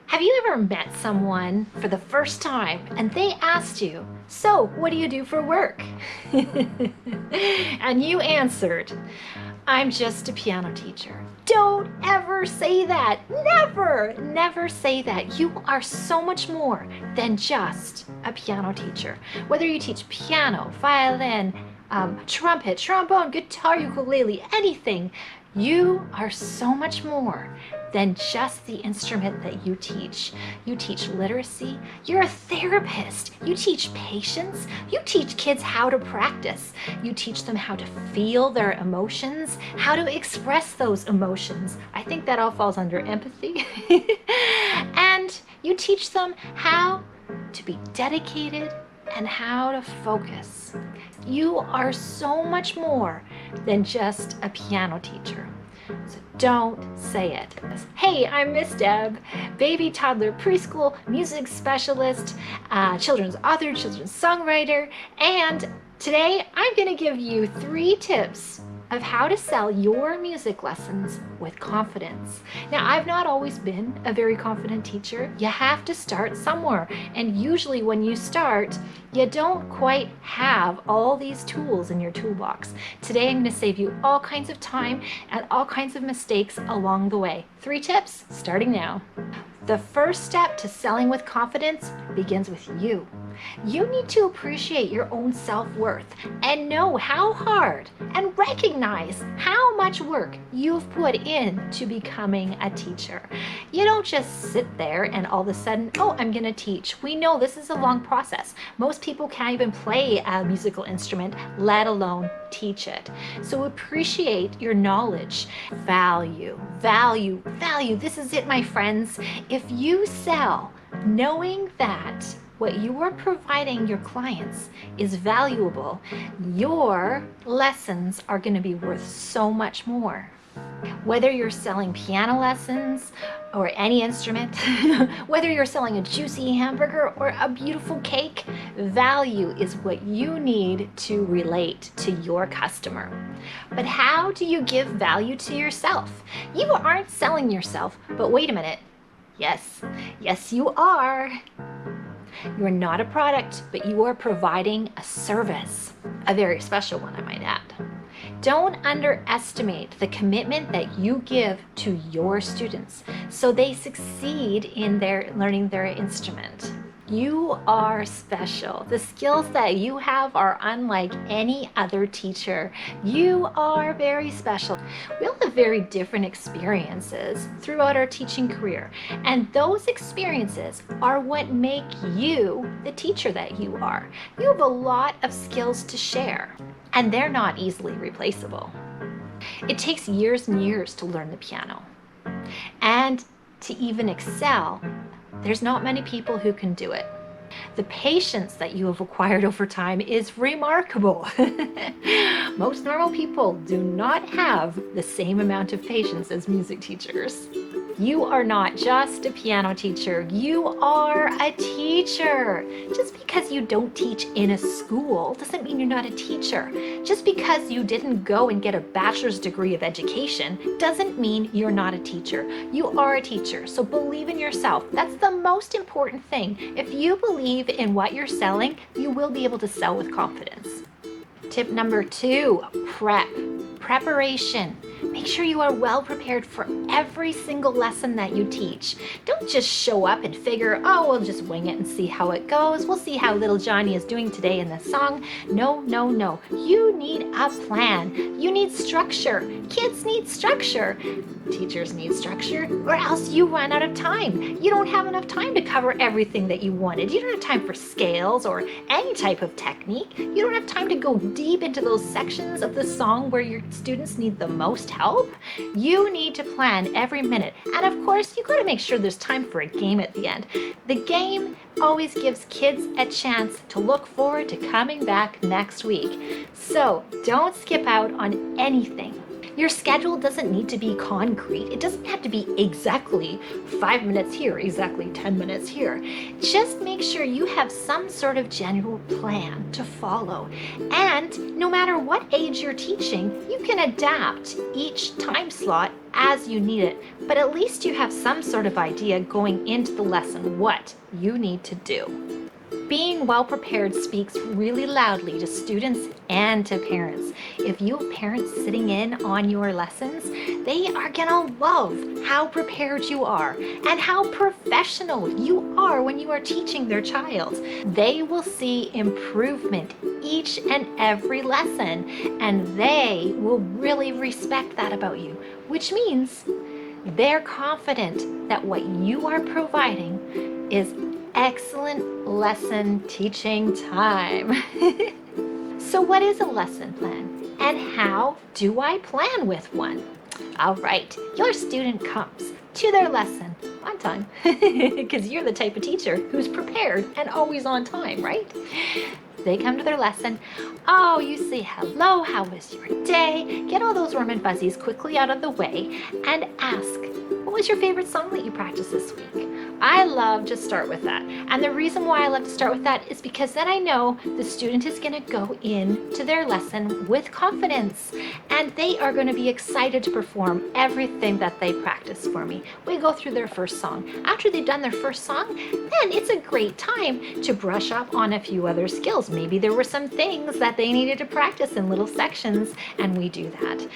Have you ever met someone for the first time and they asked you, "So, what do you do for work?" And you answered, "I'm just a piano teacher." Don't ever say that. Never, never say that. You are so much more than just a piano teacher. Whether you teach piano, violin, trumpet, trombone, guitar, ukulele, anything, you are so much more than just the instrument that you teach. You teach literacy. You're a therapist. You teach patience. You teach kids how to practice. You teach them how to feel their emotions, how to express those emotions. I think that all falls under empathy. And you teach them how to be dedicated and how to focus. You are so much more than just a piano teacher. So don't say it. Hey, I'm Miss Deb, baby, toddler, preschool, music specialist, children's author, children's songwriter, and today I'm going to give you 3 tips of how to sell your music lessons with confidence. Now, I've not always been a very confident teacher. You have to start somewhere. And usually when you start, you don't quite have all these tools in your toolbox. Today, I'm going to save you all kinds of time and all kinds of mistakes along the way. 3 tips starting now. The first step to selling with confidence begins with you. You need to appreciate your own self-worth and know how hard and recognize how much work you've put into becoming a teacher. You don't just sit there and all of a sudden, oh, I'm going to teach. We know this is a long process. Most people can't even play a musical instrument, let alone teach it. So appreciate your knowledge. Value, value, value. This is it, my friends. If you sell knowing that what you are providing your clients is valuable, your lessons are going to be worth so much more. Whether you're selling piano lessons or any instrument, whether you're selling a juicy hamburger or a beautiful cake, value is what you need to relate to your customer. But how do you give value to yourself? You aren't selling yourself, but wait a minute. Yes, you are. You're not a product, but you are providing a service, a very special one, I might add. Don't underestimate the commitment that you give to your students so they succeed in their learning their instrument. You are special. The skills that you have are unlike any other teacher. You are very special. We all have very different experiences throughout our teaching career, and those experiences are what make you the teacher that you are. You have a lot of skills to share, and they're not easily replaceable. It takes years and years to learn the piano, and to even excel, there's not many people who can do it. The patience that you have acquired over time is remarkable. Most normal people do not have the same amount of patience as music teachers. You are not just a piano teacher, you are a teacher. Just because you don't teach in a school doesn't mean you're not a teacher. Just because you didn't go and get a bachelor's degree of education doesn't mean you're not a teacher. You are a teacher, so believe in yourself. That's the most important thing. If you believe in what you're selling, you will be able to sell with confidence. Tip number 2, preparation. Make sure you are well prepared for every single lesson that you teach. Don't just show up and figure, oh, we'll just wing it and see how it goes. We'll see how little Johnny is doing today in this song. No. You need a plan. You need structure. Kids need structure. Teachers need structure, or else you run out of time. You don't have enough time to cover everything that you wanted. You don't have time for scales or any type of technique. You don't have time to go deep into those sections of the song where your students need the most help. You need to plan every minute. And of course, you got to make sure there's time for a game at the end. The game always gives kids a chance to look forward to coming back next week. So don't skip out on anything. Your schedule doesn't need to be concrete. It doesn't have to be exactly 5 minutes here, exactly 10 minutes here. Just make sure you have some sort of general plan to follow. And no matter what age you're teaching, you can adapt each time slot as you need it. But at least you have some sort of idea going into the lesson what you need to do. Being well prepared speaks really loudly to students and to parents. If you have parents sitting in on your lessons, they are gonna love how prepared you are and how professional you are when you are teaching their child. They will see improvement each and every lesson, and they will really respect that about you, which means they're confident that what you are providing is excellent lesson teaching time. So what is a lesson plan, and how do I plan with one? All right, your student comes to their lesson on time because you're the type of teacher who's prepared and always on time, right? They come to their lesson. Oh, you say hello, how was your day? Get all those warm and fuzzies quickly out of the way and ask, what was your favorite song that you practiced this week? I love to start with that. And the reason why I love to start with that is because then I know the student is going to go into their lesson with confidence, and they are going to be excited to perform everything that they practice for me. We go through their first song. After they've done their first song, then it's a great time to brush up on a few other skills. Maybe there were some things that they needed to practice in little sections, and we do that.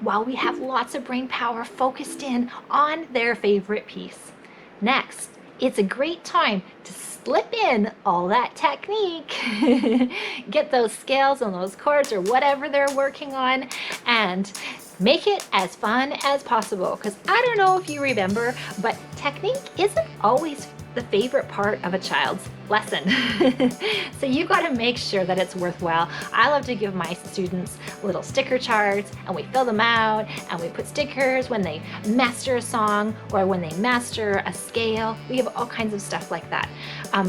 While we have lots of brain power focused in on their favorite piece. Next, it's a great time to slip in all that technique, get those scales and those chords or whatever they're working on, and make it as fun as possible. Because I don't know if you remember, but technique isn't always the favorite part of a child's lesson. So you've got to make sure that it's worthwhile. I love to give my students little sticker charts, and we fill them out, and we put stickers when they master a song or when they master a scale. We have all kinds of stuff like that.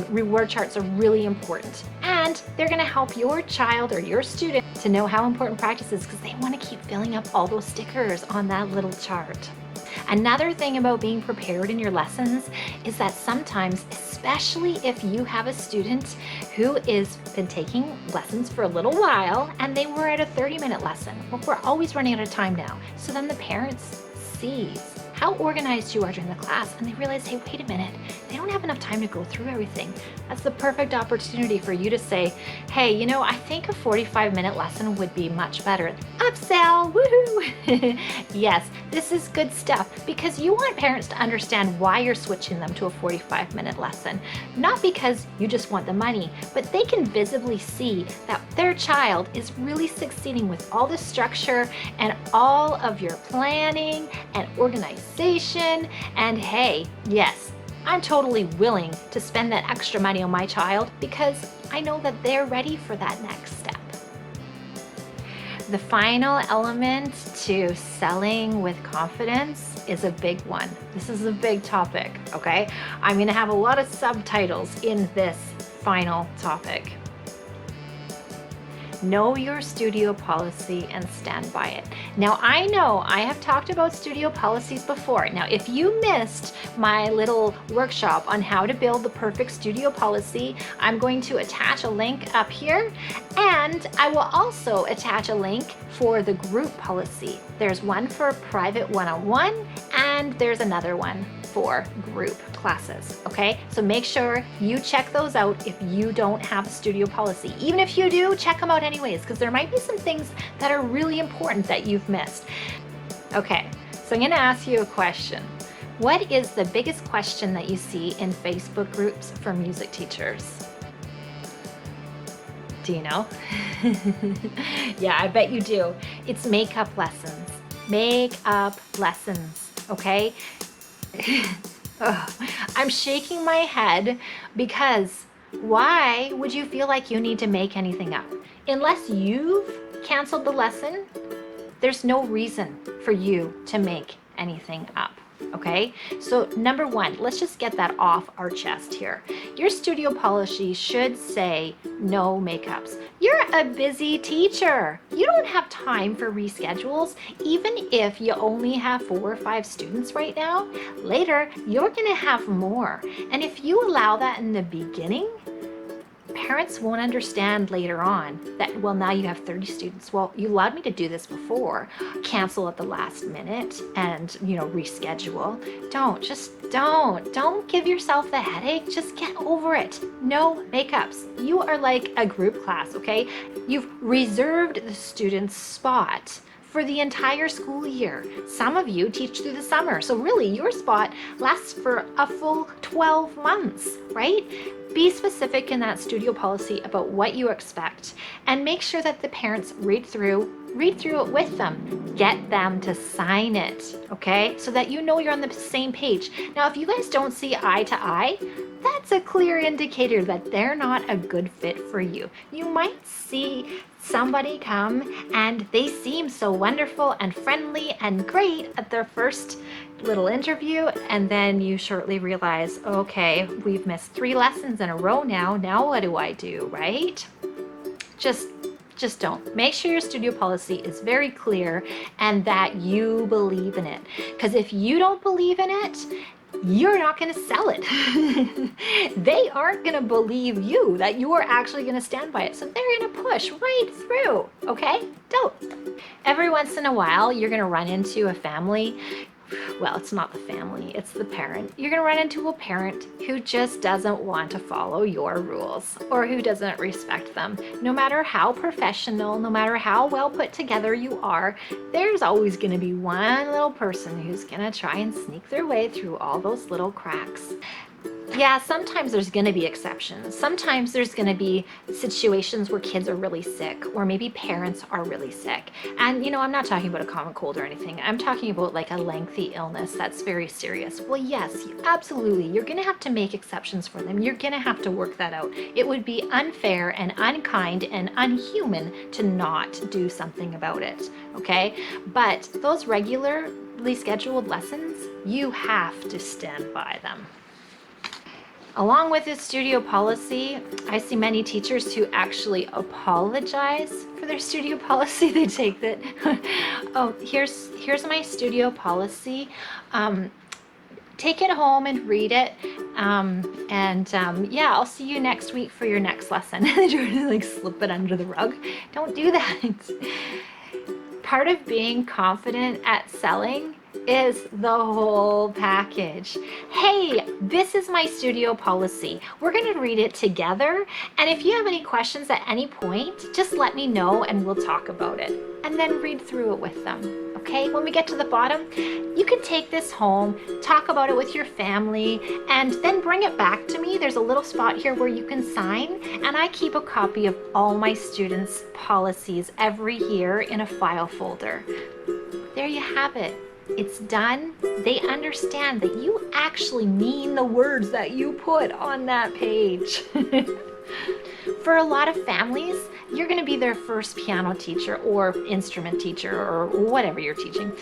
Reward charts are really important, and they're going to help your child or your student to know how important practice is, because they want to keep filling up all those stickers on that little chart. Another thing about being prepared in your lessons is that sometimes, especially if you have a student who has been taking lessons for a little while and they were at a 30-minute lesson, well, we're always running out of time now. So then the parents sees how organized you are during the class, and they realize, hey, wait a minute, they don't have enough time to go through everything. That's the perfect opportunity for you to say, hey, you know, I think a 45-minute lesson would be much better. Upsell, woohoo! Yes, this is good stuff, because you want parents to understand why you're switching them to a 45-minute lesson. Not because you just want the money, but they can visibly see that their child is really succeeding with all the structure and all of your planning and organization. And hey, yes, I'm totally willing to spend that extra money on my child because I know that they're ready for that next step. The final element to selling with confidence is a big one. This is a big topic, okay? I'm going to have a lot of subtitles in this final topic. Know your studio policy and stand by it. Now, I know I have talked about studio policies before. Now, if you missed my little workshop on how to build the perfect studio policy, I'm going to attach a link up here, and I will also attach a link for the group policy. There's one for private one-on-one, and there's another one for group classes, okay? So make sure you check those out if you don't have a studio policy. Even if you do, check them out anyways, because there might be some things that are really important that you've missed. Okay, so I'm gonna ask you a question. What is the biggest question that you see in Facebook groups for music teachers? Do you know? Yeah, I bet you do. It's makeup lessons. Makeup lessons, okay? I'm shaking my head because why would you feel like you need to make anything up? Unless you've canceled the lesson, there's no reason for you to make anything up. Okay, so number one, let's just get that off our chest here. Your studio policy should say no makeups. You're a busy teacher. You don't have time for reschedules, even if you only have 4 or 5 students right now. Later, you're gonna have more. And if you allow that in the beginning, parents won't understand later on that, well, now you have 30 students. Well, you allowed me to do this before. Cancel at the last minute and, reschedule. Don't give yourself the headache. Just get over it. No makeups. You are like a group class, okay? You've reserved the student's spot for the entire school year. Some of you teach through the summer, so really your spot lasts for a full 12 months, right? Be specific in that studio policy about what you expect and make sure that the parents read through it with them. Get them to sign it, okay? So that you know you're on the same page. Now, if you guys don't see eye to eye, that's a clear indicator that they're not a good fit for you. You might see somebody come and they seem so wonderful and friendly and great at their first little interview, and then you shortly realize, okay, we've missed 3 lessons in a row now. Now what do I do, right? Just don't. Make sure your studio policy is very clear and that you believe in it. Because if you don't believe in it, you're not going to sell it. They aren't going to believe you that you are actually going to stand by it. So they're going to push right through, okay? Don't. Every once in a while, you're going to run into a family. Well, it's not the family, it's the parent. You're going to run into a parent who just doesn't want to follow your rules or who doesn't respect them. No matter how professional, no matter how well put together you are, there's always going to be one little person who's going to try and sneak their way through all those little cracks. Yeah, sometimes there's going to be exceptions. Sometimes there's going to be situations where kids are really sick or maybe parents are really sick. And, I'm not talking about a common cold or anything. I'm talking about like a lengthy illness that's very serious. Well, yes, absolutely. You're going to have to make exceptions for them. You're going to have to work that out. It would be unfair and unkind and unhuman to not do something about it, okay? But those regularly scheduled lessons, you have to stand by them. Along with this studio policy, I see many teachers who actually apologize for their studio policy. They take that, oh, here's my studio policy. Take it home and read it. Yeah, I'll see you next week for your next lesson. They try to like slip it under the rug. Don't do that. Part of being confident at selling is the whole package. Hey, this is my studio policy. We're going to read it together. And if you have any questions at any point, just let me know and we'll talk about it. And then read through it with them. Okay, when we get to the bottom, you can take this home, talk about it with your family, and then bring it back to me. There's a little spot here where you can sign, and I keep a copy of all my students' policies every year in a file folder. There you have it. It's done. They understand that you actually mean the words that you put on that page. For a lot of families, you're going to be their first piano teacher or instrument teacher or whatever you're teaching.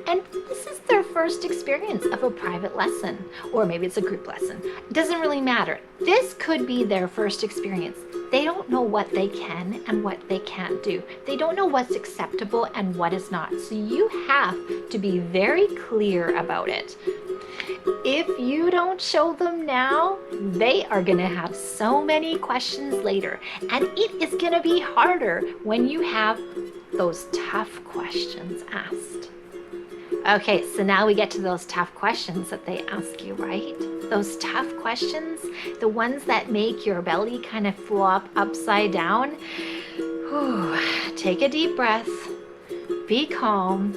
And this is their first experience of a private lesson, or maybe it's a group lesson. It doesn't really matter. This could be their first experience. They don't know what they can and what they can't do. They don't know what's acceptable and what is not. So you have to be very clear about it. If you don't show them now, they are going to have so many questions later. And it is going to be harder when you have those tough questions asked. Okay, so now we get to those tough questions that they ask you, right? Those tough questions, the ones that make your belly kind of flop upside down. Whew. Take a deep breath, be calm,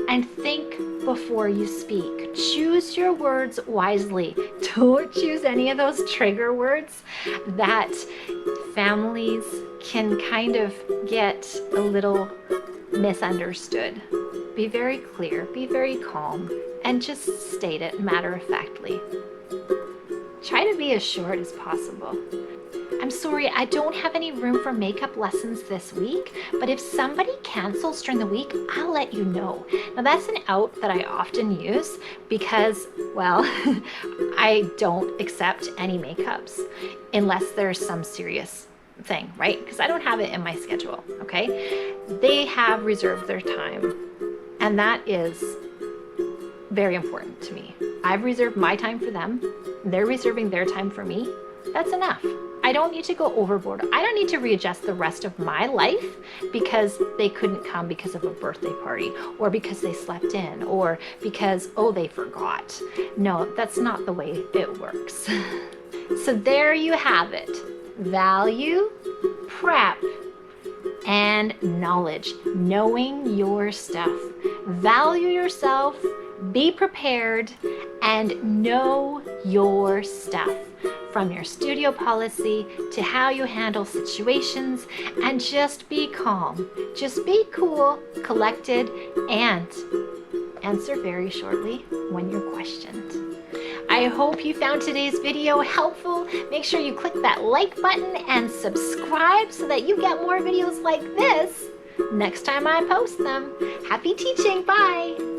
and think before you speak. Choose your words wisely. Don't choose any of those trigger words that families can kind of get a little misunderstood. Be very clear, be very calm, and just state it matter-of-factly. Try to be as short as possible. I'm sorry, I don't have any room for makeup lessons this week, but if somebody cancels during the week, I'll let you know. Now that's an out that I often use because, well, I don't accept any makeups unless there's some serious thing, right? Because I don't have it in my schedule, okay? They have reserved their time, and that is very important to me. I've reserved my time for them. They're reserving their time for me. That's enough. I don't need to go overboard. I don't need to readjust the rest of my life because they couldn't come because of a birthday party or because they slept in or because, oh, they forgot. No, that's not the way it works. So there you have it. Value, prep, and knowledge. Knowing your stuff. Value yourself, be prepared, and know your stuff. From your studio policy to how you handle situations, and just be calm. Just be cool, collected, and answer very shortly when you're questioned. I hope you found today's video helpful. Make sure you click that like button and subscribe so that you get more videos like this next time I post them. Happy teaching, bye!